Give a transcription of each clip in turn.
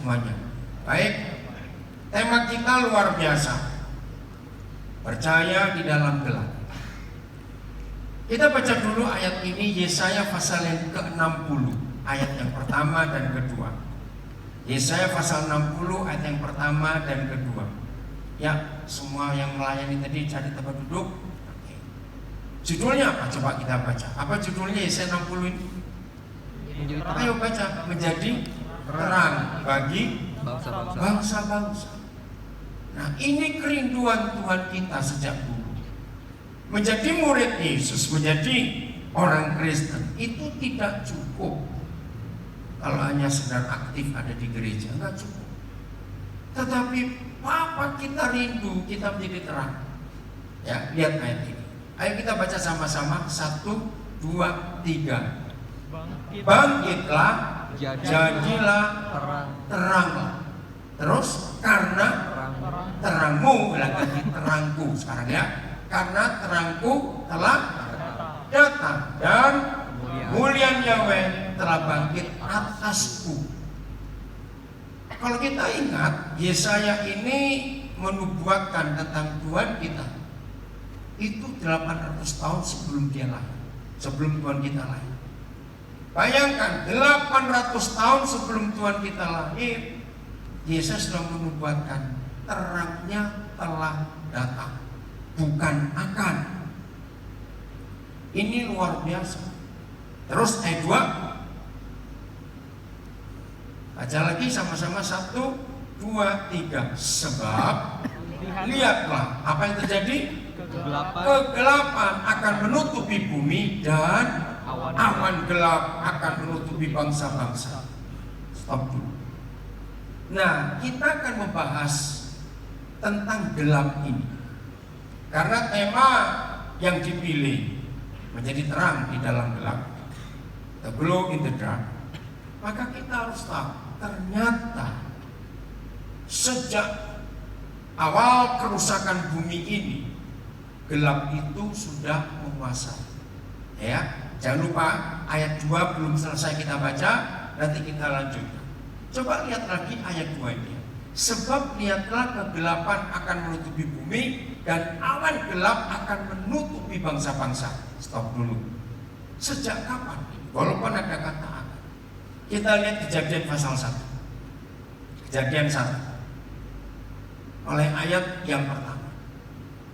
semuanya. Baik, tema kita luar biasa. Percaya di dalam gelap. Kita baca dulu ayat ini, Yesaya pasal yang ke-60, ayat yang pertama dan kedua. Yesaya pasal 60 ayat yang pertama dan kedua. Ya, semua yang melayani tadi cari tempat duduk. Oke. Judulnya apa? Coba kita baca. Apa judulnya Yesaya 60 ini? Ayo baca. Menjadi terang bagi bangsa-bangsa. Nah, ini kerinduan Tuhan kita sejak dulu. Menjadi murid Yesus, menjadi orang Kristen itu tidak cukup kalau hanya sedang aktif ada di gereja, enggak cukup. Tetapi apa kita rindu kita menjadi terang. Ya, lihat ayat ini. Ayo kita baca sama-sama. 1, 2, 3. Bangkitlah, jadilah terang. Terus karena terangmu, lagi terangku sekarang ya. Karena terangku telah datang dan kemuliaan Yahweh telah bangkit atasku. Kalau kita ingat, Yesaya ini menubuatkan tentang Tuhan kita itu 800 tahun sebelum dia lahir, sebelum Tuhan kita lahir. Bayangkan 800 tahun sebelum Tuhan kita lahir, Yesus sudah menubuatkan terangnya telah datang, bukan akan. Ini luar biasa. Terus ayat 2, baca lagi sama-sama. 1, 2, 3. Sebab lihatlah apa yang terjadi. Kegelapan akan menutupi bumi dan awan gelap akan menutupi bangsa-bangsa. Stop dulu. Nah, kita akan membahas tentang gelap ini karena tema yang dipilih menjadi terang di dalam gelap, the glow in the dark. Maka kita harus tahu ternyata sejak awal kerusakan bumi ini gelap itu sudah menguasai. Ya, jangan lupa ayat 2 belum selesai kita baca, nanti kita lanjutkan. Coba lihat lagi ayat 2 ini. Sebab lihatlah kegelapan akan menutupi bumi dan awan gelap akan menutupi bangsa-bangsa. Stop dulu. Sejak kapan? Walaupun ada kata akan. Kita lihat Kejadian pasal 1. Kejadian 1. Oleh ayat yang pertama.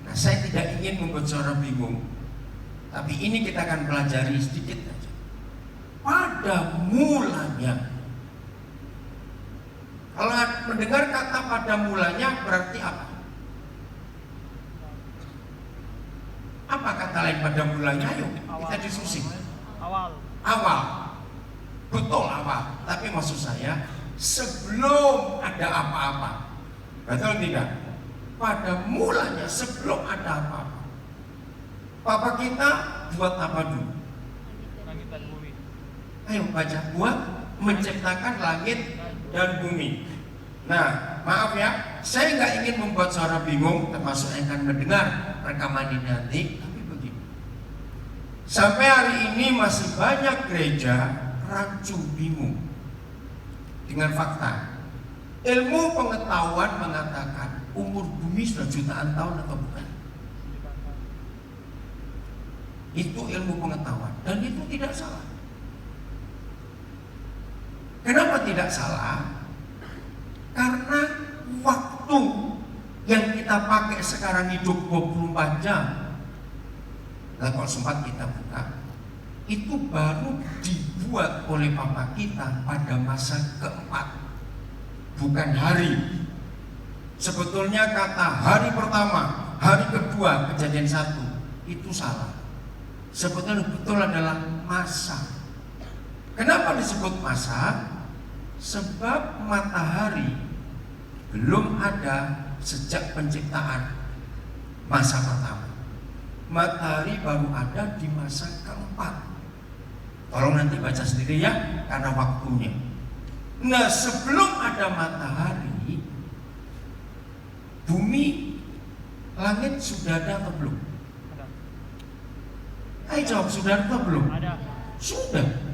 Nah, saya tidak ingin membuat saudara bingung, tapi ini kita akan pelajari sedikit saja. Pada mulanya. Kalau mendengar kata pada mulanya berarti apa? Apa kata lain pada mulanya? Ayo kita diskusi. Awal. Betul awal. Tapi maksud saya sebelum ada apa-apa. Betul tidak? Pada mulanya sebelum ada apa-apa. Papa kita buat apa dulu? Langit dan bumi. Ayo baca. Buat menciptakan langit dan bumi. Nah, maaf ya, saya nggak ingin membuat saudara bingung, termasuk yang akan mendengar rekaman ini nanti. Tapi begini, sampai hari ini masih banyak gereja rancu bingung dengan fakta. Ilmu pengetahuan mengatakan umur bumi sudah jutaan tahun atau bukan? Itu ilmu pengetahuan dan itu tidak salah. Kenapa tidak salah? Karena waktu yang kita pakai sekarang hidup 24 jam. Nah, kalau sempat kita buka, itu baru dibuat oleh Papa kita pada masa keempat, bukan hari. Sebetulnya kata hari pertama, hari kedua, Kejadian 1 itu salah. Sebetulnya betul adalah masa. Kenapa disebut masa? Sebab matahari belum ada sejak penciptaan masa pertama. Matahari baru ada di masa keempat. Tolong nanti baca sendiri ya, karena waktunya. Nah, sebelum ada matahari, bumi, langit sudah ada atau belum? Ayo jawab, sudah ada atau belum? Ada. Sudah.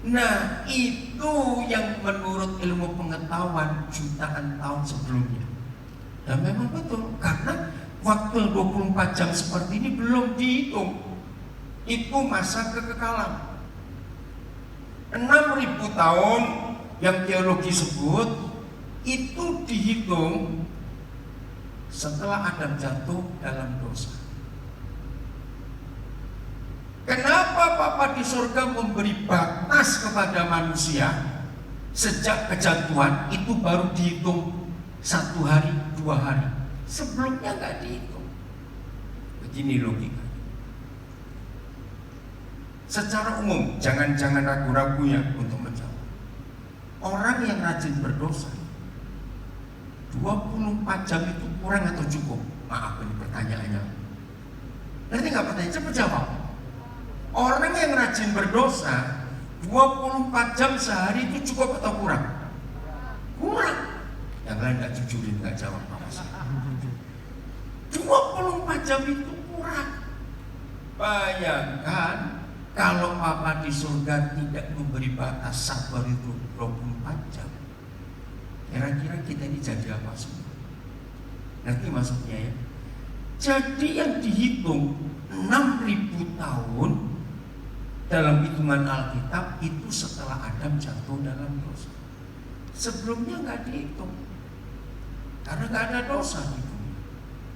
Nah, itu itu yang menurut ilmu pengetahuan jutaan tahun sebelumnya. Dan memang betul, karena waktu 24 jam seperti ini belum dihitung. Itu masa kekekalan 6.000 tahun yang teologi sebut itu dihitung setelah Adam jatuh dalam dosa. Kenapa Bapa di surga memberi batas kepada manusia? Sejak kejatuhan itu baru dihitung 1 hari, 2 hari. Sebelumnya nggak dihitung. Begini logika. Secara umum, jangan ragu-ragu ya untuk menjawab. Orang yang rajin berdosa 24 jam itu kurang atau cukup? Maaf ini pertanyaannya. Nanti nggak pertanyaan, cepat jawab. Orang yang rajin berdosa 24 jam sehari itu cukup atau kurang? Kurang. Yang lain nggak jujurin, nggak jawab apa sih. 24 jam itu kurang. Bayangkan kalau Papa di surga tidak memberi batas sabar itu 24 jam. Kira-kira kita ini jadi apa semua? Nanti maksudnya ya. Jadi yang dihitung 6.000 tahun dalam hitungan Alkitab itu setelah Adam jatuh dalam dosa. Sebelumnya nggak dihitung karena nggak ada dosa gitu.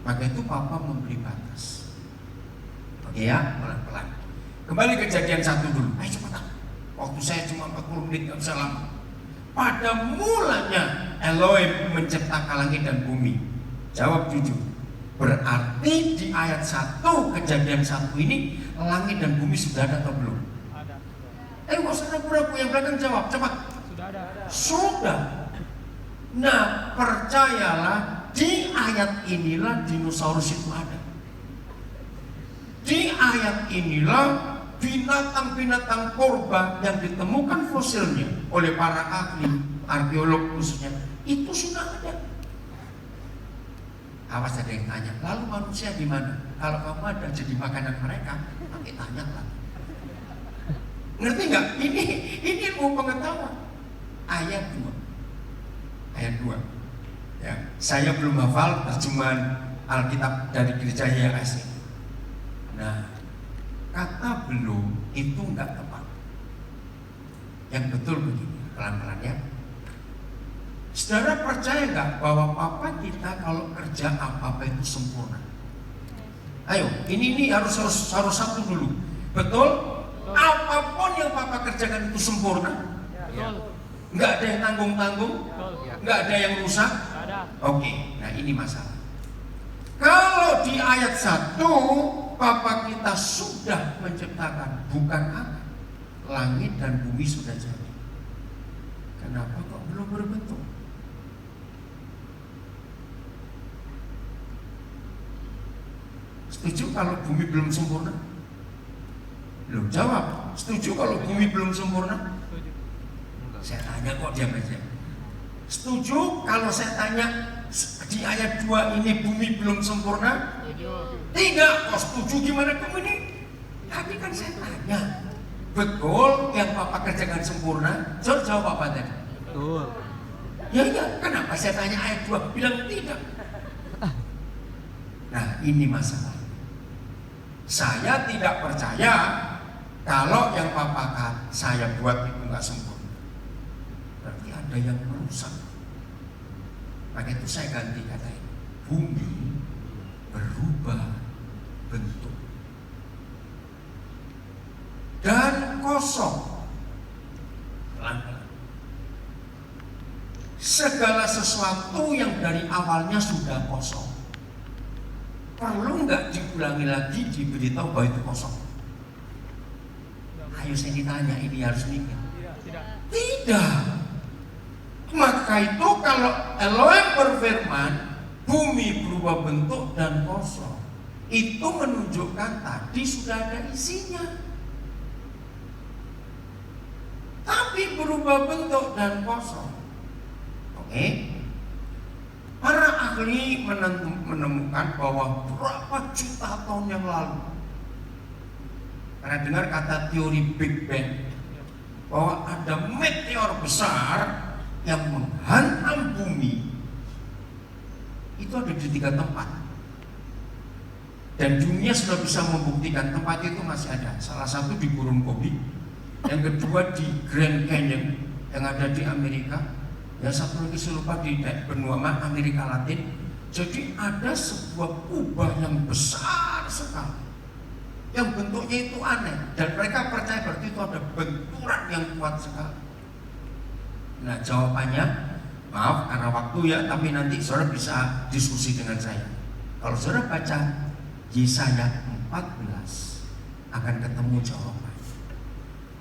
Maka itu Papa memberi batas. Oke ya, pelan-pelan. Kembali kejadian 1 dulu. Ayo cepetan. Waktu saya cuma 40 menit, nggak bisa lama. Pada mulanya Elohim menciptakan langit dan bumi. Jawab jujur. Berarti di ayat 1 kejadian 1 ini langit dan bumi sudah ada atau belum? Ada. Nggak usah ragu-ragu, yang belakang jawab cepat. Sudah ada. Sudah. Nah, percayalah di ayat inilah dinosaurus itu ada. Di ayat inilah binatang-binatang purba yang ditemukan fosilnya oleh para ahli arkeolog khususnya itu sudah ada. Awas ada yang tanya, lalu manusia di mana? Kalau kamu ada jadi makanan mereka, nanti tanya lah. Ngerti nggak? Ini ilmu pengetahuan. Ayat 2. Ayat 2. Ya, saya belum hafal terjemahan Alkitab dari Gereja YAS. Nah, kata belum itu nggak tepat. Yang betul begini, pelan-pelan ya. Saudara percaya nggak bahwa Papa kita kalau kerja apa-apa itu sempurna? Ayo, ini harus satu dulu. Betul? Apapun yang Papa kerjakan itu sempurna? Nggak ada yang tanggung-tanggung? Nggak ada yang rusak? Oke, nah ini masalah. Kalau di ayat 1 Papa kita sudah menciptakan, bukan akan. Langit dan bumi sudah jadi. Kenapa kok belum berbentuk? Setuju kalau bumi belum sempurna? Belum jawab. Setuju kalau bumi belum sempurna? Saya tanya kok diam aja. Setuju kalau saya tanya di ayat 2 ini bumi belum sempurna? Tidak, kok setuju gimana kamu ini? Tadi kan saya tanya, betul yang Papa kerjakan sempurna? Jawab apa tadi? Betul. Ya, kenapa saya tanya ayat 2 bilang tidak? Nah, ini masalah. Saya tidak percaya kalau yang Papa saya buat itu nggak sempurna. Berarti ada yang merusak. Maka itu saya ganti kata ini. Bumi berubah bentuk dan kosong. Pelan-pelan. Segala sesuatu yang dari awalnya sudah kosong perlu nggak diulangi lagi, diberitahu bahwa itu kosong? Ayo saya ditanya, ini harus mikir. Tidak. Maka itu kalau Elohim berfirman bumi berubah bentuk dan kosong, itu menunjukkan tadi sudah ada isinya. Tapi berubah bentuk dan kosong. Oke? Para ahli menemukan bahwa berapa juta tahun yang lalu, pernah dengar kata teori Big Bang? bahwa ada meteor besar yang menghantam bumi. Itu ada di 3 tempat. Dan dunia sudah bisa membuktikan tempat itu masih ada. Salah satu di Gurun Gobi, yang kedua di Grand Canyon yang ada di Amerika, yang satu lagi saya lupa di benua Amerika Latin. Jadi ada sebuah kubah yang besar sekali, yang bentuknya itu aneh, dan mereka percaya berarti itu ada benturan yang kuat sekali. Nah jawabannya, maaf karena waktu ya, tapi nanti saudara bisa diskusi dengan saya. Kalau saudara baca Yesaya 14 akan ketemu jawaban.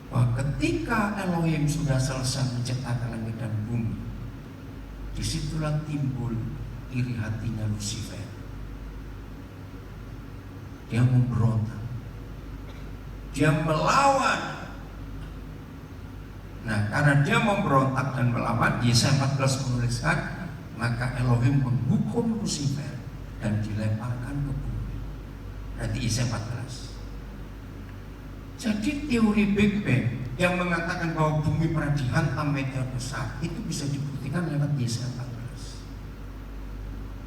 Bahwa ketika Elohim sudah selesai menciptakan langit dan bumi, disitulah timbul iri hatinya Lucifer. Dia memberontak, dia melawan. Nah, karena dia memberontak dan melawan, Yesaya 14 menuliskan, maka Elohim menghukum Lucifer dan dilemparkan ke bumi. Nanti Yesaya 14. Jadi teori Big Bang yang mengatakan bahwa bumi pernah dihantam meteor besar itu bisa dibuktikan lewat Yesaya 14.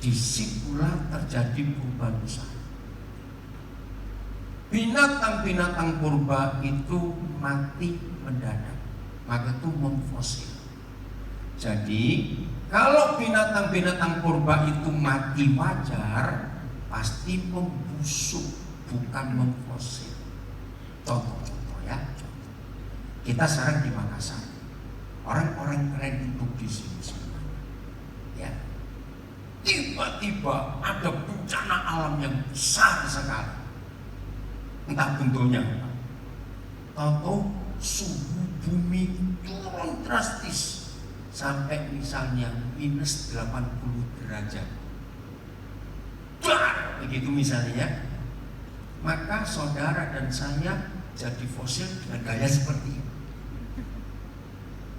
Disitulah terjadi perubahan besar. Binatang-binatang purba itu mati mendadak, maka itu memfosil. Jadi kalau binatang-binatang purba itu mati wajar, pasti membusuk, bukan memfosil. Contoh-contoh ya. Kita sekarang di Makassar, orang-orang keren duduk di sini semua. Ya. Tiba-tiba ada bencana alam yang besar sekali. Entah bentuknya apa. Tahu suhu bumi turun drastis sampai misalnya minus 80 derajat. Dar, begitu misalnya. Maka saudara dan saya jadi fosil dengan gaya seperti ini.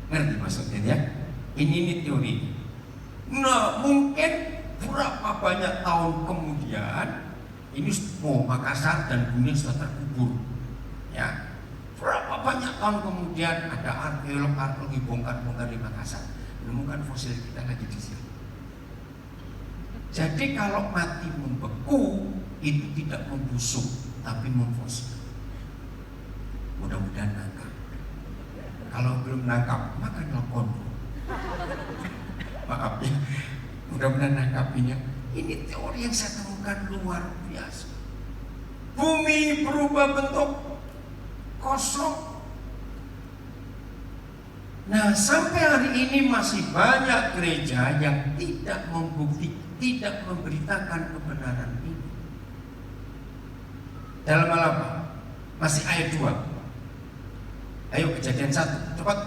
Ngerti maksudnya ya? Ini teori. Nah mungkin berapa banyak tahun kemudian ini Makassar dan dunia sudah terkubur. Ya, berapa banyak tahun kemudian ada arkeologi bongkar-bongkar di Makassar menemukan fosil kita lagi di sini. Jadi kalau mati membeku itu tidak membusuk tapi memfosil. Mudah-mudahan nangkap. Kalau belum nangkap makanlah kondom. Maaf ya, mudah-mudahan nangkapinya. Ini teori yang saya temukan luar biasa. Bumi berubah bentuk, kosong. Nah sampai hari ini masih banyak gereja yang tidak tidak memberitakan kebenaran ini. Dalam hal apa? Masih ayat 2. Ayo Kejadian 1, cepat.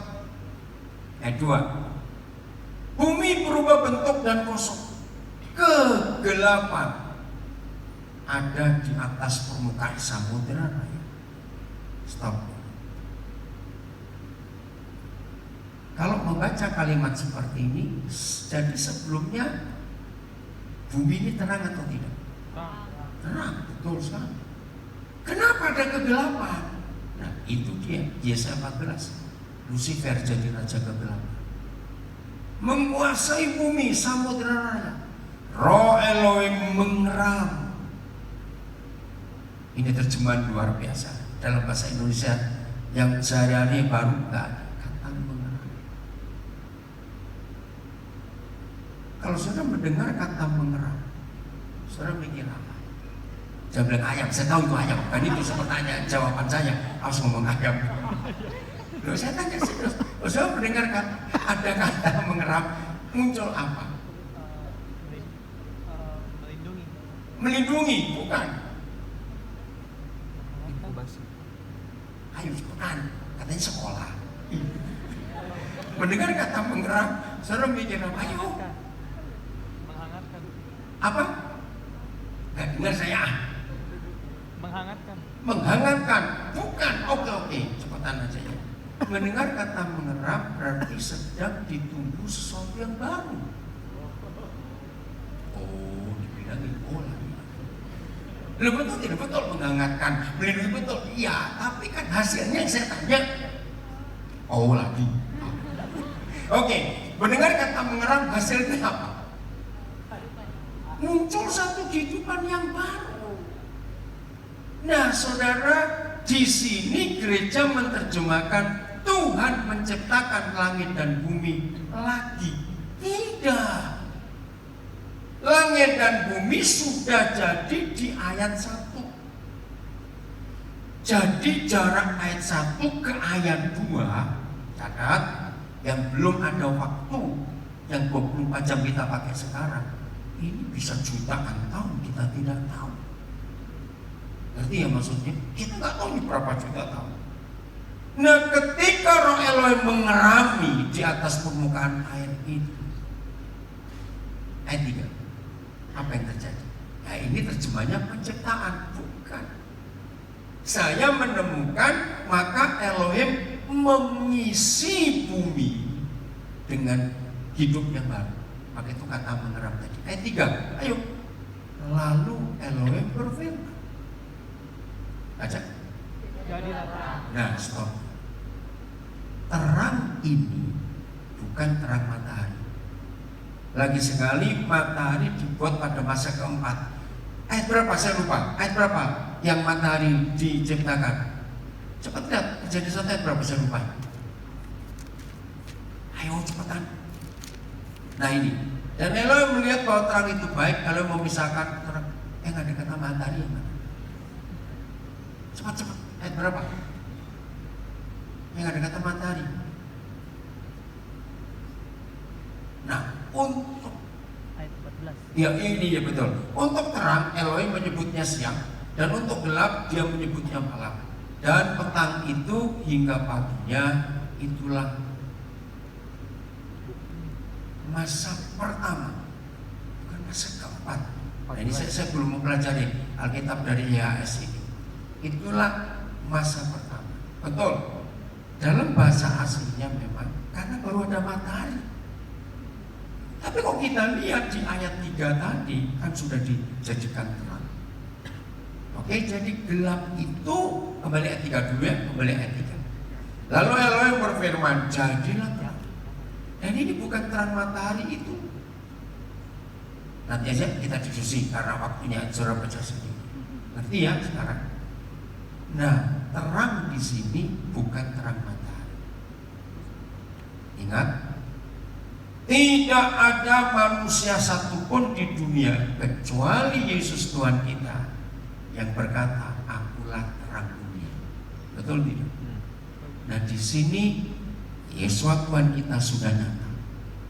Ayat 2. Bumi berubah bentuk dan kosong. Kegelapan ada di atas permukaan samudera raya. Stop. Kalau membaca kalimat seperti ini, jadi sebelumnya bumi ini terang atau tidak? Terang, betul sekali. Kenapa ada kegelapan? Nah itu dia, Yesaya 14. Lucifer jadi raja kegelapan, menguasai bumi, samudera raya. Roh Elohim mengeram. Ini terjemahan luar biasa. Dalam bahasa Indonesia yang sehari-hari baru nggak ada kata mengeram. Kalau saudara mendengar kata mengeram, saudara mikir apa? Saya bilang ayam, saya tahu itu ayam. Kan itu pertanyaan jawaban saya harus ngomong ayam. Loh, saya tanya serius. Saudara mendengar ada kata mengeram, muncul apa? Melindungi, bukan. Ayo bukan, katanya sekolah. Mendengar kata mengeram, saudara mikir apa? Ayo. Menghangatkan. Apa? Gak dengar saya. Menghangatkan. Menghangatkan, bukan. Oke, cepetan aja ya. Mendengar kata mengeram berarti sedang ditunggu sesuatu yang baru. Oh, dibilangin bola. Betul tidak betul menghangatkan, melindungi betul. Iya, tapi kan hasilnya yang saya tanya. Oh lagi. Oke, mendengar kata mengeram hasilnya apa? Muncul satu kehidupan yang baru. Nah, saudara, di sini gereja menerjemahkan Tuhan menciptakan langit dan bumi lagi. Tidak. Langit dan bumi sudah jadi di ayat 1. Jadi jarak ayat 1 ke ayat 2, catat, yang belum ada waktu yang 24 jam kita pakai sekarang, ini bisa jutaan tahun kita tidak tahu. Ngerti ya maksudnya? Kita nggak tahu ini berapa juta tahun. Nah, ketika Roh Elohim mengerami di atas permukaan air itu, ayat 3, apa yang terjadi? Nah, ini terjemahnya penciptaan, bukan. Saya menemukan maka Elohim mengisi bumi dengan hidup yang baru. Maka itu kata mengeram tadi. Ayat 3, ayo. Lalu Elohim berfirman. Baca. Jadilah terang. Nah, stop. Terang ini bukan terang matahari. Lagi sekali matahari dibuat pada masa keempat. Ayat berapa? Saya lupa. Ayat berapa yang matahari diciptakan? Cepat lihat. Jadi satu ayat berapa? Saya lupa. Ayo cepetan. Nah ini. Dan Elohim melihat bahwa terang itu baik. Kalau memisahkan terang, yang ada kata matahari yang mana? Cepat. Ayat berapa? Yang ada kata matahari. Nah, untuk Ayat 14. ya ini ya betul. Untuk terang Elohim menyebutnya siang, dan untuk gelap dia menyebutnya malam. Dan petang itu hingga paginya itulah masa pertama, bukan masa keempat. Nah, ini saya belum mempelajari Alkitab dari YHS ini. Itulah masa pertama. Betul. Dalam bahasa aslinya memang karena baru ada matahari. Tapi kok kita lihat di ayat 3 tadi kan sudah dijadikan terang. Oke, jadi gelap itu kembali ayat 3 dulu ya, kembali ayat 3. Lalu Elohim berfirman, jadilah terang. Dan ini bukan terang matahari itu. Nanti aja kita diskusi karena waktunya saudara baca sendiri. Ngerti ya sekarang? Nah, terang di sini bukan terang matahari. Ingat, tidak ada manusia satupun di dunia kecuali Yesus Tuhan kita yang berkata, akulah terang dunia. Betul tidak? Nah di sini Yesus Tuhan kita sudah nyata,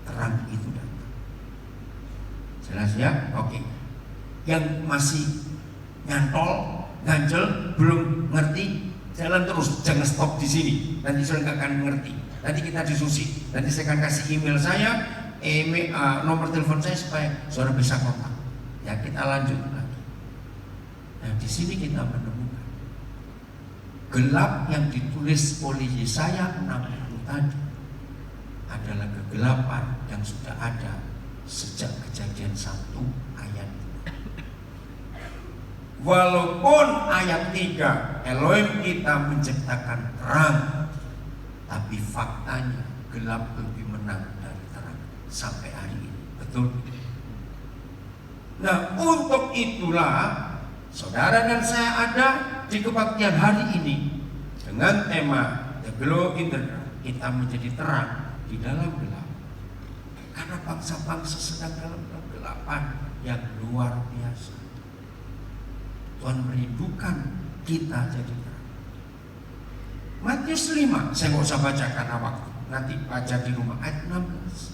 terang itu datang. Jelas ya? Oke. Yang masih nyantol, ganjel, belum ngerti, jalan terus, jangan stop di sini. Nanti saudara nggak akan mengerti. Nanti kita diskusi. Nanti saya akan kasih email saya, nomor telepon saya supaya saudara bisa kontak. Ya kita lanjut lagi. Nah di sini kita menemukan gelap yang ditulis oleh Yesaya 60 tadi adalah kegelapan yang sudah ada sejak Kejadian 1 ayat 2. Walaupun ayat 3 Elohim kita menciptakan terang, tapi faktanya gelap lebih menang dari terang sampai hari ini. Betul? Nah untuk itulah saudara dan saya ada di kebaktian hari ini dengan tema The Glow in the Dark. Kita menjadi terang di dalam gelap. Karena bangsa-bangsa sedang dalam kegelapan yang luar biasa. Tuhan merindukan kita jadi terang. Matius 5, saya nggak usah baca karena waktu. Nanti baca di rumah ayat 16.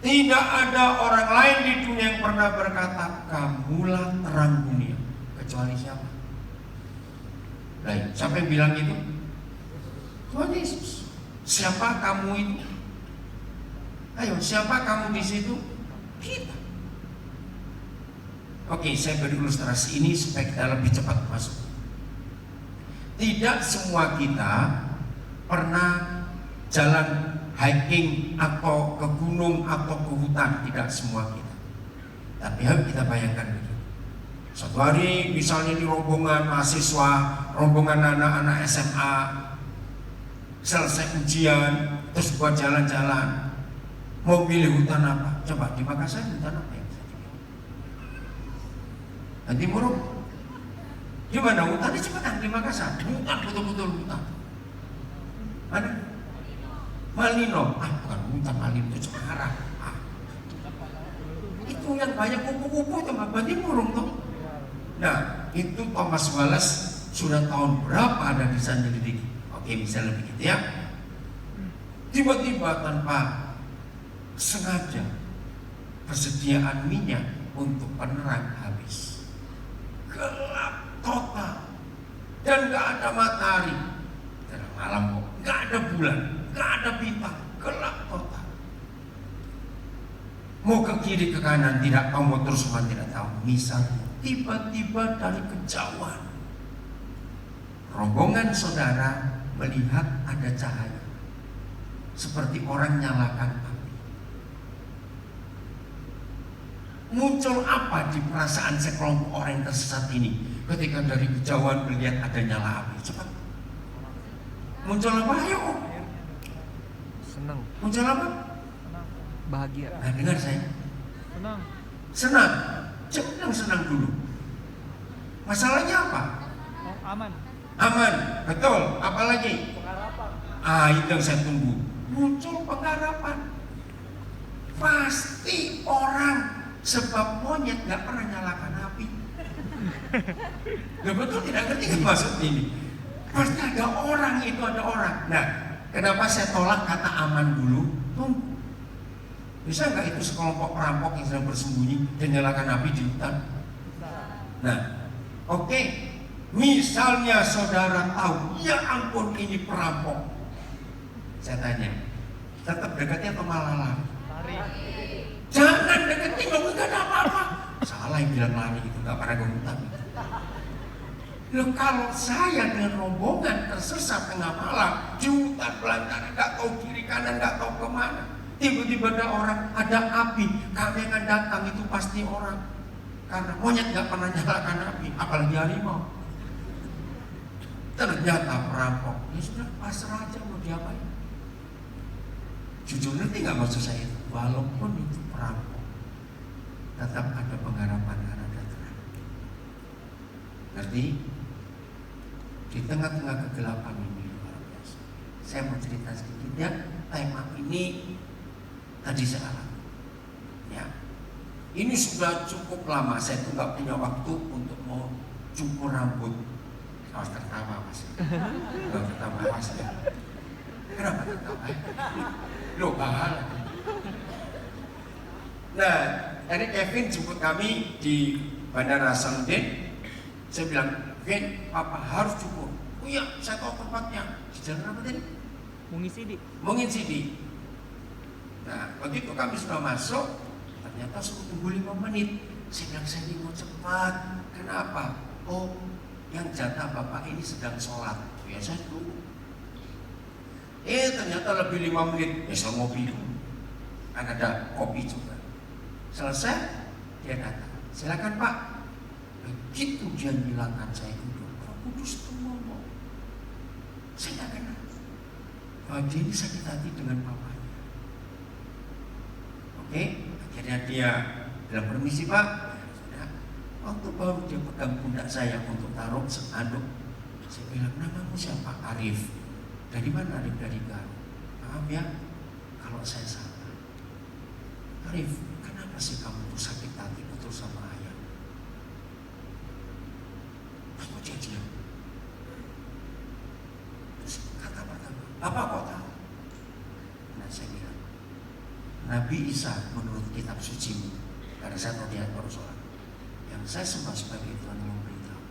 Tidak ada orang lain di dunia yang pernah berkata, kamulah terang dunia. Kecuali siapa? Baik, siapa yang bilang itu? Tuhan Yesus. Siapa kamu itu? Ayo, siapa kamu di situ? Kita. Oke, saya beri ilustrasi ini supaya kita lebih cepat masuk. Tidak semua kita pernah jalan hiking atau ke gunung atau ke hutan, tidak semua kita. Tapi harus kita bayangkan begini. Suatu hari misalnya di rombongan mahasiswa, rombongan anak-anak SMA selesai ujian, terus buat jalan-jalan, mau pilih hutan apa? Coba di Makassar hutan apa yang bisa dipilih? Nanti muruk. Gimana hutannya cepetan di Makassar? Hutan, betul-betul hutan. Mana? Malino. Ah, bukan hutan Malino, itu Semarang. Ah. Itu yang banyak kupu-kupu itu berarti murung tuh. Nah, itu Thomas Wallace sudah tahun berapa ada di sana nyelidiki. Oke, bisa lebih gitu ya. Tiba-tiba tanpa sengaja persediaan minyak untuk penerang habis. Gelap total. Dan gak ada matahari. Tengah malam kok. Gak ada bulan. Gak ada bintang. Gelap total. Mau ke kiri ke kanan tidak tahu, mau terus semua tidak tahu. Misalnya tiba-tiba dari kejauhan rombongan saudara melihat ada cahaya seperti orang nyalakan api. Muncul apa di perasaan sekelompok orang yang tersesat ini ketika dari kejauhan melihat ada nyala api? Cepat. Muncul apa? Ayo. Senang. Muncul apa? Bahagia. Nah, dengar saya. Senang. Senang. Senang dulu. Masalahnya apa? Oh, aman. Aman, betul. Apalagi? Pengharapan. Ah, itu yang saya tunggu. Muncul pengharapan. Pasti orang, sebab monyet nggak pernah nyalakan api. Nah, betul tidak ngerti kan maksud ini? Pasti ada orang, itu ada orang. Nah, kenapa saya tolak kata aman dulu? Tunggu. Bisa nggak itu sekelompok perampok yang sedang bersembunyi dan nyalakan api di hutan? Nah, oke. Misalnya saudara tahu, ya ampun ini perampok. Saya tanya, tetap dekatnya atau malah lari? Jangan deketin, nggak ada apa-apa. Salah yang bilang lari itu, nggak pernah ke hutan. Loh, kalau saya dengan rombongan tersesat tengah malam di hutan belantara, nggak tahu kiri kanan, nggak tahu kemana, tiba-tiba ada orang, ada api, kami akan datang, itu pasti orang. Karena monyet nggak pernah nyalakan api, apalagi harimau. Ternyata perampok, ya sudah pasrah aja mau diapain. Jujur ngerti nggak maksud saya itu? Walaupun itu perampok, tetap ada pengharapan karena ada terang. Ngerti? Di tengah-tengah kegelapan ini luar biasa. Saya mau cerita sedikit ya. Tema ini tadi saya alami. Ya, ini sudah cukup lama. Saya tuh nggak punya waktu untuk mau cukur rambut. Awas tertawa mas. Nggak tertawa mas ya. Kenapa tertawa? Loh bahal. Nah, tadi Kevin jemput kami di Bandara Hasanuddin. Saya bilang, Kevin, papa harus cukur. Oh iya, saya tahu tempatnya. Di jalan apa tadi? Mungin Sidi. Nah, begitu kami sudah masuk, ternyata suruh tunggu 5 menit. Saya bilang, saya ini mau cepat. Kenapa? Oh, yang jatah bapak ini sedang sholat. Ya saya tunggu. Ternyata lebih 5 menit. Saya ngopi dulu. Kan ada kopi juga. Selesai, dia datang. Silakan Pak. Begitu dia nyalakan saya duduk. Roh Kudus itu ngomong. Saya nggak kenal. Dia ini sakit hati dengan papanya. Oke, akhirnya dia bilang permisi Pak. Nah, waktu baru dia pegang pundak saya untuk taruh seaduk. Saya bilang, namamu siapa? Arif. Dari mana Arif? Dari Garut. Maaf ya, kalau saya salah. Arif, kenapa sih kamu tuh sakit hati betul sama ayah? Aku dia diam. Terus kata pertama, Bapak kok tahu? Nah saya bilang, Nabi Isa menurut kitab suci, karena saya tahu dia baru sholat, yang saya sembah sebagai Tuhan yang memberitahu.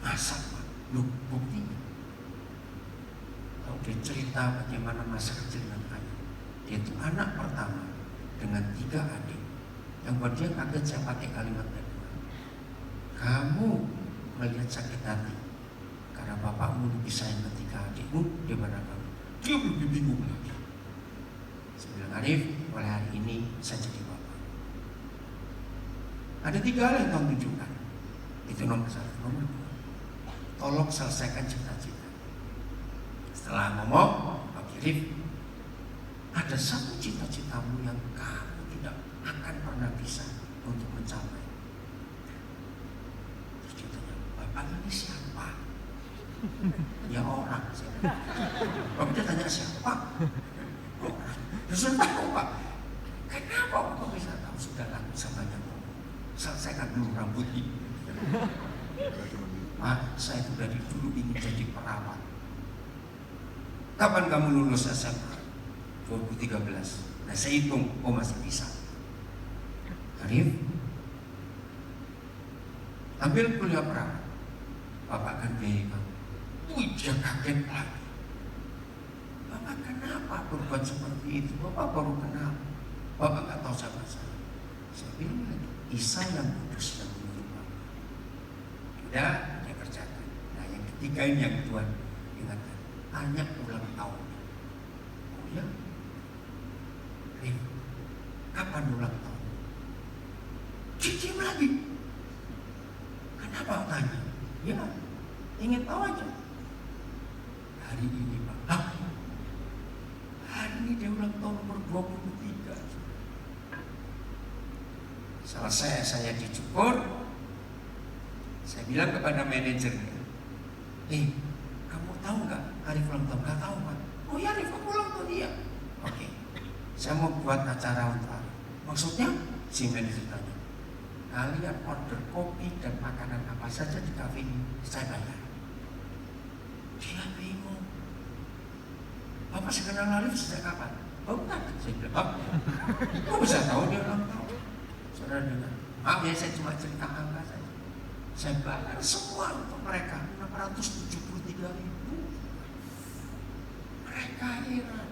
Masa Pak? Loh, buktinya. Kalau dia cerita bagaimana masa kecil dengan ayah, dia itu anak pertama dengan 3 adik. Yang buat dia kaget saya pakai kalimat kedua. Kamu melihat sakit hati karena bapakmu lebih sayang ketika adikmu daripada kamu. Dia lebih bingung lagi. Saya bilang, Arif, mulai hari ini saya jadi bapak. Ada 3 hal yang Tuhan tunjukkan. Itu nomor 1. Nomor 2, tolong selesaikan cita-cita. Setelah ngomong, Pak Rif, ada satu cita-citamu yang kamu tidak akan pernah bisa untuk mencapai. Terus dia tanya, Bapak ini siapa? Ya orang. Bapak dia tanya siapa? Orang. Terus tahu Pak, kenapa Bapak bisa tahu? Sudah lah, bisa banyak ngomong. Selesaikan dulu rambut ini. Pak, saya itu dari dulu ingin jadi perawat. Kapan kamu lulus SMA? 2013. Nah saya hitung, masih bisa. Arif, ambil kuliah perawat. Bapak akan biayai kamu. Wih, dia kaget lagi. Bapak kenapa berbuat seperti itu? Bapak baru kenal. Bapak nggak tahu siapa saya. Saya bilang lagi, Isa yang kudus yang menyuruh Bapak. Sudah, dia kerjakan. Nah yang ketiga ini yang Tuhan ingatkan. Tanya ulang tahun. Oh ya? Rif, kapan ulang tahun? Diam lagi. Kenapa tanya? Ya, ingin tahu aja. Hari ini Pak. Hah? Hari ini dia ulang tahun nomor 23. Selesai saya dicukur. Saya bilang kepada manajernya, kamu tahu nggak Arif ulang tahun? Nggak tahu Pak. Oh ya Arif, kamu ulang tahun dia. Oke, saya mau buat acara untuk Arif. Maksudnya? Si manajer tanya, kalian order kopi dan makanan apa saja di kafe ini, saya bayar. Dia bingung. Bapak kenal Arif sejak kapan? Oh enggak, saya bilang, kok bisa tahu dia ulang tahun? Saudara dengar, maaf ya saya cuma cerita angka saja. Saya bayar semua untuk mereka, 673.000. Mereka heran.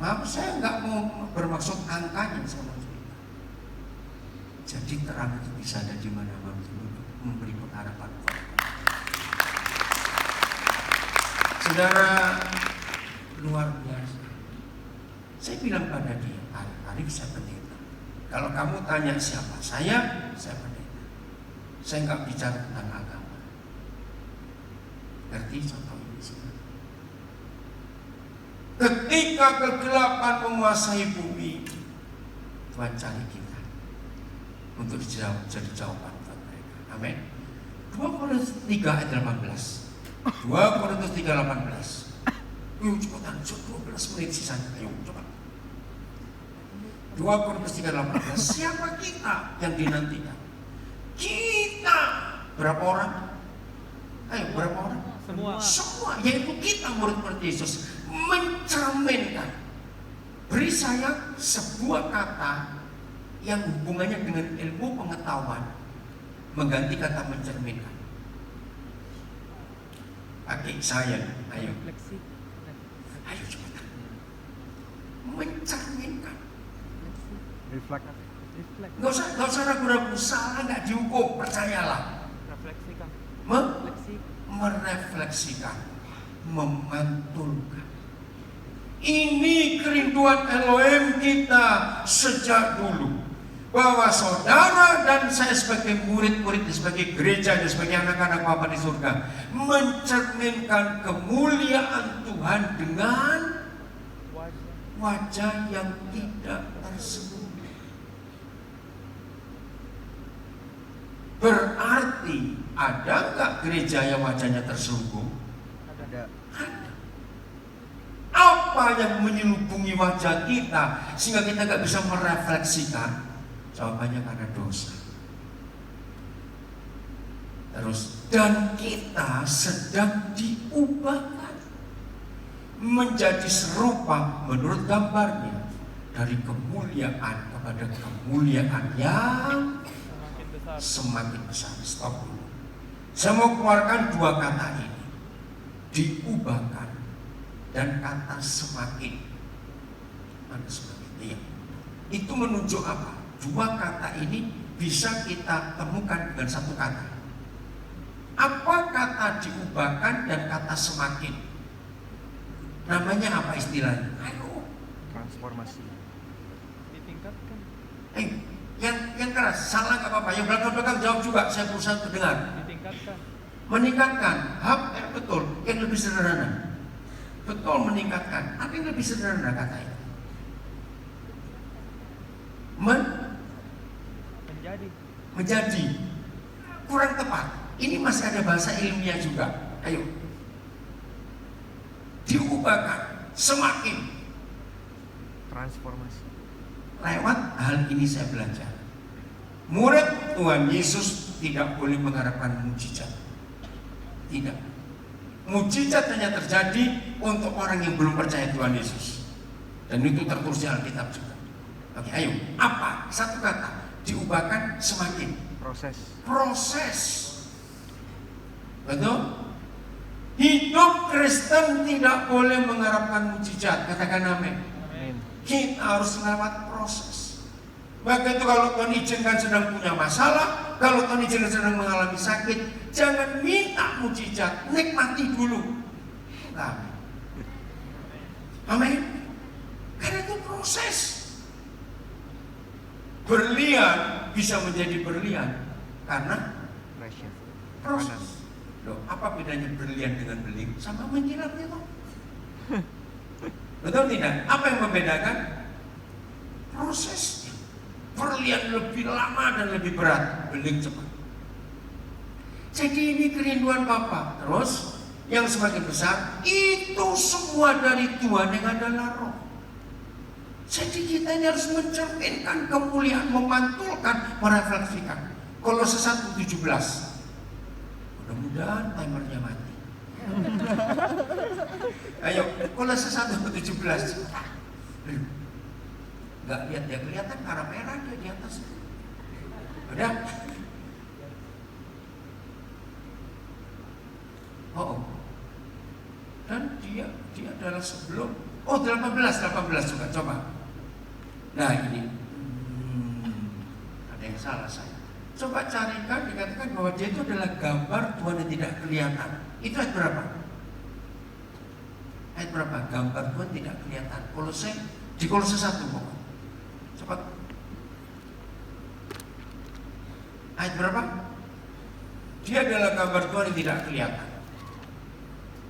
Maaf saya nggak mau bermaksud angkanya sama cerita. Jadi terang itu bisa ada di mana-mana untuk memberi pengharapan. Saudara, luar biasa. Saya bilang pada dia, Arif saya pendeta. Kalau kamu tanya siapa saya pendeta. Saya nggak bicara tentang agama. Ngerti contoh ini semua? Ketika kegelapan menguasai bumi, Tuhan cari kita untuk jadi jawaban buat mereka. Amin. 2 Korintus 3 ayat 18. 2 Korintus 3:18. Yuk cepetan, 12 menit sisanya. Ayo coba. 2 Korintus 3:18. Siapa kita yang dinantikan? Kita berapa orang? Ayo berapa orang? Semua, yaitu kita murid-murid Yesus mencerminkan. Beri saya sebuah kata yang hubungannya dengan ilmu pengetahuan mengganti kata mencerminkan. Pakai saya, ayo. Ayo cepetan. Mencerminkan. Reflect. Gak usah ragu-ragu, salah nggak dihukum, percayalah. Refleksikan. Merefleksikan, memantulkan. Ini kerinduan Elohim kita sejak dulu, bahwa saudara dan saya sebagai murid-murid, sebagai gereja, sebagai anak-anak Bapa di surga, mencerminkan kemuliaan Tuhan dengan wajah yang tidak tersembunyi. Berarti ada nggak gereja yang wajahnya tersembunyi? Ada. Apa yang menyelubungi wajah kita sehingga kita nggak bisa merefleksikan? Jawabannya karena dosa. Terus, dan kita sedang diubahkan menjadi serupa menurut gambarnya, dari kemuliaan kepada kemuliaan yang semakin besar. Stop dulu. Saya mau keluarkan dua kata ini, diubahkan dan kata semakin. Mana semakin? Iya. Itu menunjuk apa? Dua kata ini bisa kita temukan dengan satu kata. Apa kata diubahkan dan kata semakin? Namanya apa istilahnya? Ayo. Transformasi. Ditingkatkan. Yang keras, salah nggak apa-apa. Yang belakang-belakang jawab juga. Saya berusaha untuk dengar. Ditingkatkan. Meningkatkan, betul, yang lebih sederhana. Betul, meningkatkan. Apa yang lebih sederhana kata itu? Menjadi. Kurang tepat. Ini masih ada bahasa ilmiah juga. Ayo. Diubahkan, semakin. Transformasi. Lewat hal ini saya belajar. Murid Tuhan Yesus tidak boleh mengharapkan mujizat. Tidak. Mujizat hanya terjadi untuk orang yang belum percaya Tuhan Yesus. Dan itu tertulis di Alkitab juga. Oke, ayo. Apa? Satu kata. Diubahkan semakin. Proses. Betul? Hidup Kristen tidak boleh mengharapkan mujizat. Katakan amin. Kita harus lewat proses. Maka itu kalau Tuhan izinkan sedang punya masalah, kalau Tuhan izinkan sedang mengalami sakit, jangan minta mujizat, nikmati dulu. Amin. Amin. Karena itu proses. Berlian bisa menjadi berlian karena proses. Loh, apa bedanya berlian dengan beling? Sama menjilatnya toh. Betul tidak? Apa yang membedakan? Prosesnya. Berlian lebih lama dan lebih berat, beling cepat. Jadi ini kerinduan Bapa. Terus yang semakin besar itu semua dari Tuhan yang adalah Roh. Jadi kita ini harus mencerminkan kemuliaan, memantulkan, merefleksikan. Kolose 1:17. Mudah-mudahan timernya mati. Ayo, Kolose 1:17. Gak lihat dia, kelihatan karena merah dia di atas. Udah? Oh. Dan dia adalah sebelum. Oh, 18 juga, coba. Nah ini ada yang salah saya. Coba carikan, dikatakan bahwa dia itu adalah gambar Tuhan yang tidak kelihatan. Itu ayat berapa? Ayat berapa? Gambar Tuhan tidak kelihatan. Di Kolose 1 pokoknya. Cepat. Ayat berapa? Dia adalah gambar Tuhan yang tidak kelihatan.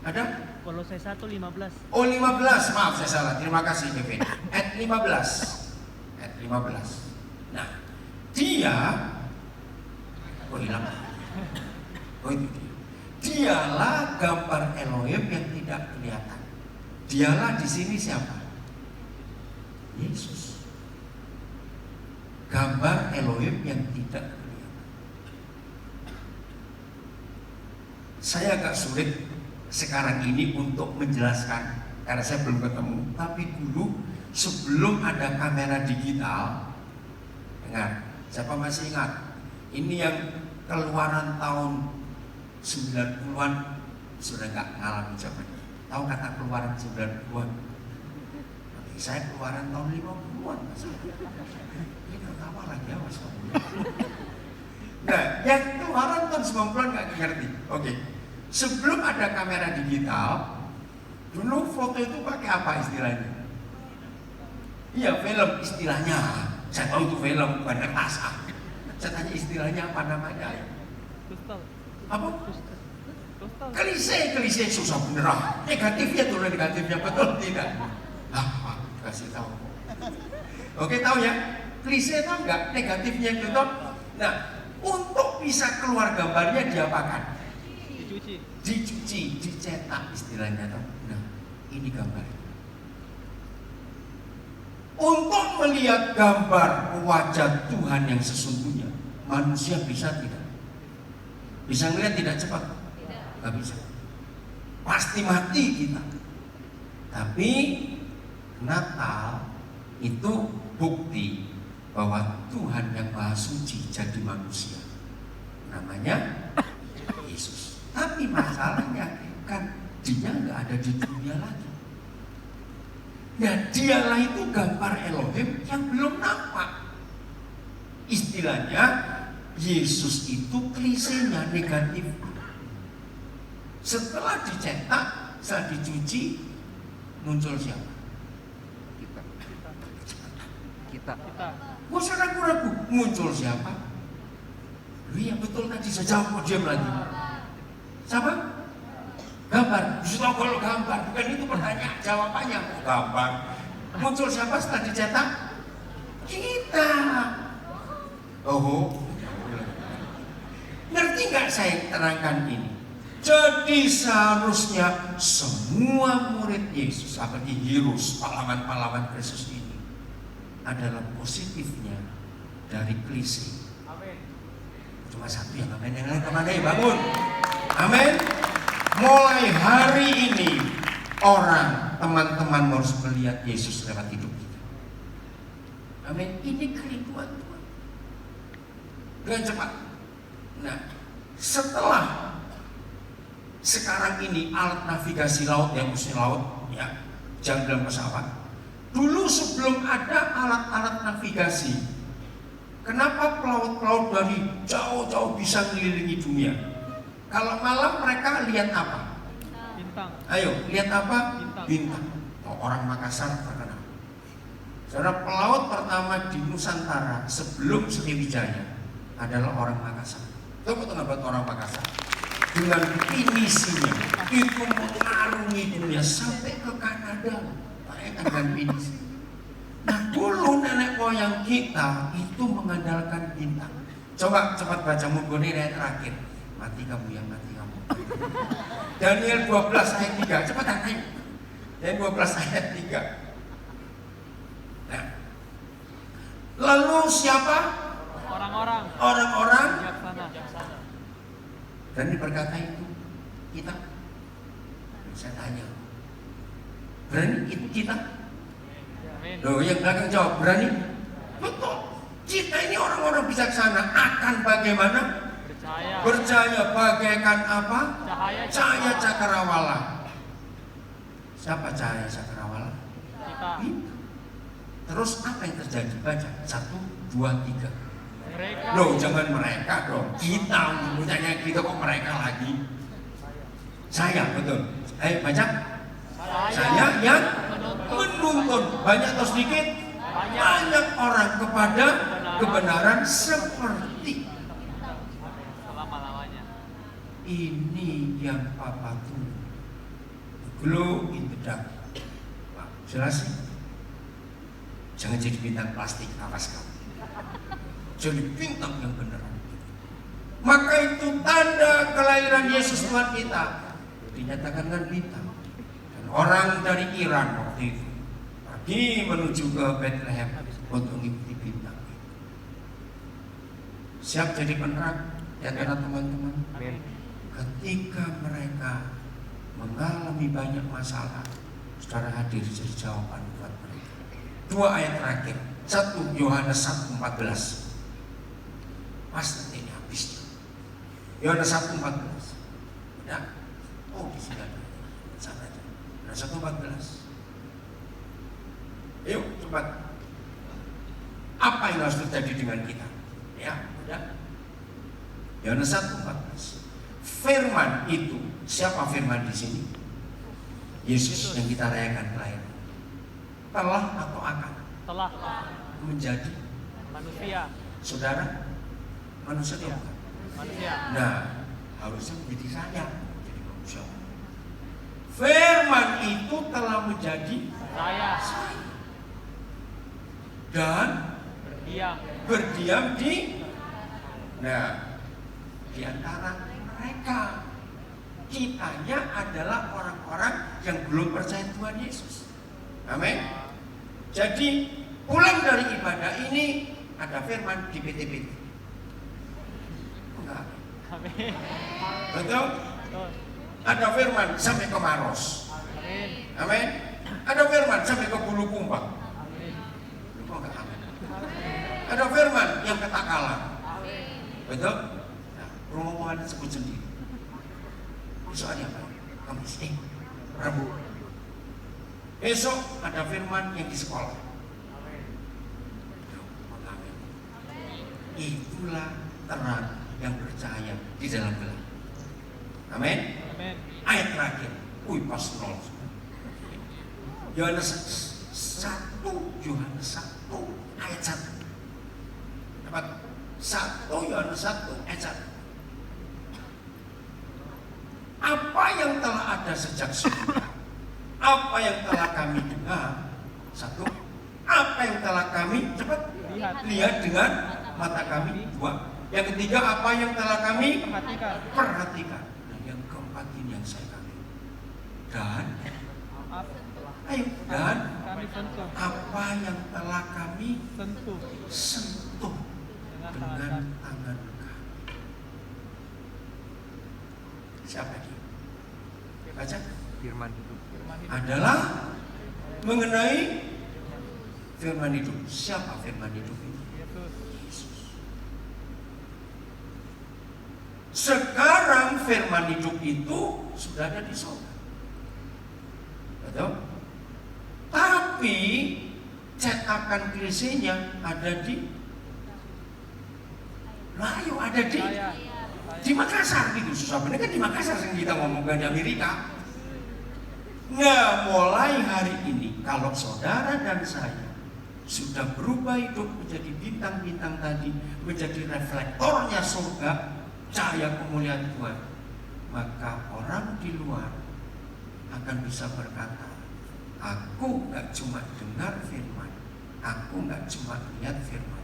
Ada? Kolose 1:15. Oh 15, maaf saya salah. Terima kasih Kevin. Ayat 15. Ayat 15. Nah, dia hilang. Oh itu dia. Dialah gambar Elohim yang tidak kelihatan. Dialah di sini siapa? Yesus. Gambar Elohim yang tidak kelihatan. Saya agak sulit sekarang ini untuk menjelaskan karena saya belum ketemu. Tapi dulu sebelum ada kamera digital, dengar, siapa masih ingat? Ini yang Keluaran tahun 90-an sudah nggak ngalami zaman. Tahu kata Keluaran 90-an? Saya Keluaran tahun 50-an. Ini tertawa lagi awas kamu. Nah, yang Keluaran tahun 90-an nggak ngerti. Oke. Sebelum ada kamera digital, dulu foto itu pakai apa istilahnya? Iya, film istilahnya. Saya tahu itu film, bukan kertas. Saya tanya istilahnya apa namanya? Apa? Klise susah bener. Negatifnya tuh negatifnya betul tidak? Kasih tahu. Oke, tahu ya? Klise tahu nggak? Negatifnya itu toh. Nah, untuk bisa keluar gambarnya diapakan? Dicuci, dicetak istilahnya toh. Nah, ini gambarnya. Untuk melihat gambar wajah Tuhan yang sesungguhnya, manusia bisa tidak? Bisa melihat tidak cepat? Tidak bisa. Pasti mati kita. Tapi Natal itu bukti bahwa Tuhan yang Maha Suci jadi manusia. Namanya Yesus. Tapi masalahnya kan dia nggak ada di dunia lagi. Ya dialah itu gambar Elohim yang belum nampak. Istilahnya Yesus itu klisenya negatif. Setelah dicetak, setelah dicuci, muncul siapa? Kita. Gak usah ragu-ragu, muncul siapa? Iya betul tadi saya jawab, diam lagi. Sama? Gambar. Justru kalau gambar, bukan itu pertanyaan, jawabannya gambar. Muncul siapa setelah dicetak? Kita. Oh, ngerti nggak saya terangkan ini? Jadi seharusnya semua murid Yesus, apalagi Hirus, pahlawan-pahlawan Kristus ini adalah positifnya dari klise. Cuma satu yang amin, yang lain kemana ya? Bangun. Amin. Mulai hari ini orang, teman-teman harus melihat Yesus lewat hidup kita. Amin. Ini kerinduan Tuhan. Dengan cepat. Nah, setelah sekarang ini alat navigasi laut yang mesin laut, ya, jangan bilang pesawat. Dulu sebelum ada alat-alat navigasi, kenapa pelaut-pelaut dari jauh-jauh bisa mengelilingi dunia? Kalau malam mereka lihat apa? Bintang. Ayo, lihat apa? Bintang. Bintang. Oh, orang Makassar terkenal. Saudara, pelaut pertama di Nusantara sebelum Sriwijaya adalah orang Makassar. Tunggu buat orang Makassar. Dengan pinisinya itu mengarungi dunia sampai ke Kanada. Bayangkan dengan pinisi. Nah, dulu nenek moyang kita itu mengandalkan bintang. Coba cepat baca Mugoni ayat terakhir. Mati kamu yang mati kamu. Daniel 12 ayat 3. Cepat ayo. Daniel 12 ayat 3. Nah. Lalu siapa? Orang-orang Bijaksana. dan berkata itu kita. Saya tanya, berani itu kita? Amin. Loh, yang belakang jawab, berani? Betul. Kita ini orang-orang bijaksana akan bagaimana? Percaya bagaikan apa? Cahaya cakrawala. Siapa cahaya cakrawala? Kita. Terus apa yang terjadi? Baca 1, 2, 3. Mereka. Loh, jangan mereka dong. Kita punyanya kita kok mereka lagi? Saya, betul. Ayo baca. Saya yang menuntun. Banyak atau sedikit? Banyak orang kepada kebenaran seperti ini yang Papa tunggu. Glow in the dark. Wah, jelas sih? Jangan jadi bintang plastik, awas kamu. Jadi bintang yang beneran. Maka itu tanda kelahiran Yesus Tuhan kita dinyatakan dengan bintang. Dan orang dari Iran waktu itu pergi menuju ke Bethlehem untuk mengikuti bintang itu. Siap jadi penerang di antara teman-teman? Amin. Ketika mereka mengalami banyak masalah, saudara hadir jadi jawaban buat mereka. 2 ayat terakhir. 1 Yohanes 1:14. Pas nanti ini habisnya. Yohanes 1:14. Udah? Oh, di sini ada. Sana aja. Yohanes 1:14. Ayo, cepat. Apa yang harus terjadi dengan kita? Ya, udah. Yohanes 1:14. Firman itu, siapa firman di sini? Yesus yang kita rayakan kelahiran. Telah atau akan? Telah Menjadi manusia. saudara manusia atau bukan? Manusia. Nah, harusnya menjadi saya, menjadi manusia. Firman itu telah menjadi Saya dan berdiam di antara mereka. Kitanya adalah orang-orang yang belum percaya Tuhan Yesus. Amin. Jadi pulang dari ibadah ini ada firman di PT-PT. Enggak. Amin. Betul? Betul. Ada firman sampai ke Maros. Amin. Amin. Ada firman sampai ke Bulukumba. Amin. Kok enggak amin? Ada firman yang ke Takalar. Betul? Nah, rombongan sebut sendiri. Soalnya apa? Kamis, Rabu. Besok ada firman yang di sekolah. Itulah terang yang percaya di dalam gelap. Amin. Amin. Ayat terakhir. Pas 0. Yohanes 1 ayat 1. Dapat 1 Yohanes 1 ayat 1. Apa yang telah ada sejak semula, apa yang telah kami dengar, satu, apa yang telah kami lihat dengan mata kami, dua, yang ketiga apa yang telah kami perhatikan, dan yang keempat ini yang saya kami. Dan dan Kami sentuh apa yang telah kami sentuh dengan tangan kami. Siapa dia? Baca. Firman hidup. Adalah mengenai firman hidup. Siapa firman hidup itu? Yesus. Sekarang firman hidup itu sudah ada di sorga. Betul? Tapi cetakan krisenya ada di Melayu, ada di Makassar gitu. Susah bener kan di Makassar yang kita ngomongkan di Amerika. Nggak, mulai hari ini kalau saudara dan saya sudah berubah hidup menjadi bintang-bintang tadi, menjadi reflektornya surga, cahaya kemuliaan Tuhan, maka orang di luar akan bisa berkata, aku nggak cuma dengar firman, aku nggak cuma lihat firman,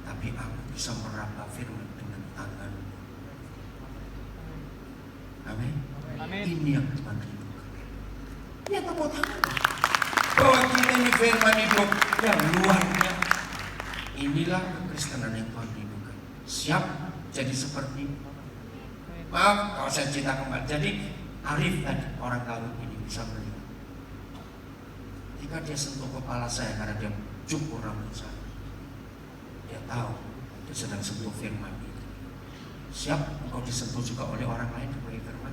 tapi aku bisa meraba firman dengan tanganmu. Amin. Ini yang Tuhan rindukan. Ya, tepuk tangan bahwa kita ini firman hidup yang luar biasa. Inilah kekristenan yang Tuhan rindukan. Siap jadi seperti, maaf kalau saya cerita kembali. Jadi Arif tadi, orang Garut ini bisa melihat. Ketika dia sentuh kepala saya karena dia cukur rambut saya, dia tahu dia sedang sentuh firman itu. Siap engkau disentuh juga oleh orang lain sebagai firman?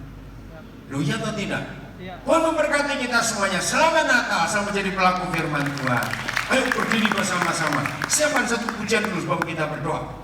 Loh, iya atau tidak? Tuhan memberkati kita semuanya. Selamat Natal, selamat menjadi pelaku firman Tuhan. Ayo berdiri bersama-sama. Siapkan satu pujian dulu sebelum kita berdoa.